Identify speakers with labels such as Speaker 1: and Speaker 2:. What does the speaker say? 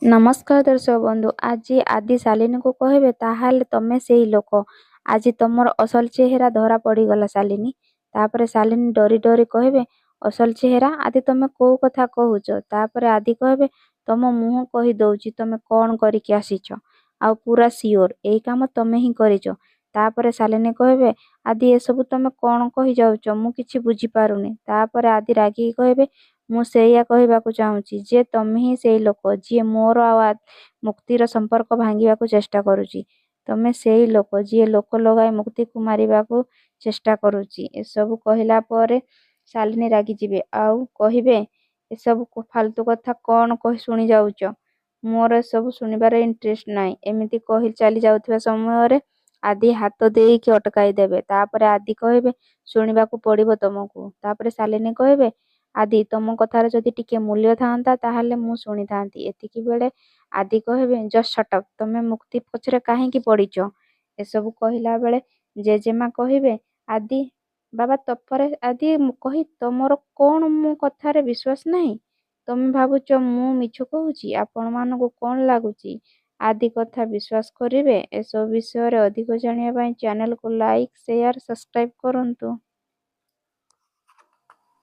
Speaker 1: ନମସ୍କାର ଦର୍ଶକ ବନ୍ଧୁ। ଆଜି ଆଦି ଶାଲିନୀକୁ କହିବେ ତାହେଲେ ତମେ ସେଇ ଲୋକ। ଆଜି ତମର ଅସଲ ଚେହେରା ଧରା ପଡ଼ିଗଲା ଶାଲିନୀ। ତାପରେ ଶାଲିନୀ ଡରି ଡରି କହିବେ ଅସଲ ଚେହେରା? ଆଦି ତମେ କୋଉ କଥା କହୁଛ? ତାପରେ ଆଦି କହିବେ ତମ ମୁହଁ କହି ଦଉଛି ତମେ କଣ କରିକି ଆସିଛ। ଆଉ ପୁରା ସିଓର ଏଇ କାମ ତମେ ହିଁ କରିଛ। ତାପରେ ଶାଲିନୀ କହିବେ ଆଦି ଏସବୁ ତମେ କଣ କହି ଯାଉଛ? ମୁଁ କିଛି ବୁଝିପାରୁନି। ତାପରେ ଆଦି ରାଗିକି କହିବେ ମୁଁ ସେଇଆ କହିବାକୁ ଚାହୁଁଛି ଯେ ତମେ ହିଁ ସେଇ ଲୋକ ଯିଏ ମୋର ଆଉ ମୁକ୍ତିର ସମ୍ପର୍କ ଭାଙ୍ଗିବାକୁ ଚେଷ୍ଟା କରୁଛି। ତମେ ସେଇ ଲୋକ ଯିଏ ଲୋକ ଲଗାଇ ମୁକ୍ତିକୁ ମାରିବାକୁ ଚେଷ୍ଟା କରୁଛି। ଏସବୁ କହିଲା ପରେ ଶାଲିନୀ ରାଗିଯିବେ ଆଉ କହିବେ ଏସବୁ ଫାଲତୁ କଥା କଣ କହି ଶୁଣି ଯାଉଛ? ମୋର ଏସବୁ ଶୁଣିବାର ଇଣ୍ଟରେଷ୍ଟ ନାହିଁ। ଏମିତି କହି ଚାଲି ଯାଉଥିବା ସମୟରେ ଆଦି ହାତ ଦେଇକି ଅଟକାଇ ଦେବେ। ତାପରେ ଆଦି କହିବେ ଶୁଣିବାକୁ ପଡ଼ିବ ତମକୁ। ତାପରେ ଶାଲିନୀ କହିବେ ଆଦି ତମ କଥାର ଯଦି ଟିକେ ମୂଲ୍ୟ ଥାନ୍ତା ତାହେଲେ ମୁଁ ଶୁଣିଥାନ୍ତି। ଏତିକି ବେଳେ ଆଦି କହିବେ ଜଷ୍ଟ ସଟଅପ୍, ତମେ ମୁକ୍ତି ପଛରେ କାହିଁକି ପଡ଼ିଛ? ଏସବୁ କହିଲା ବେଳେ ଜେଜେମା କହିବେ ଆଦି ବାବା ତପରେ ଆଦି କହି ତମର କଣ ମୋ କଥାରେ ବିଶ୍ୱାସ ନାହିଁ? ତମେ ଭାବୁଛ ମୁଁ ମିଛ କହୁଛି? ଆପଣମାନଙ୍କୁ କଣ ଲାଗୁଛି ଆଦି କଥା ବିଶ୍ୱାସ କରିବେ? ଏସବୁ ବିଷୟରେ ଅଧିକ ଜାଣିବା ପାଇଁ ଚ୍ୟାନେଲକୁ ଲାଇକ୍, ସେୟାର, ସବସ୍କ୍ରାଇବ୍ କରନ୍ତୁ।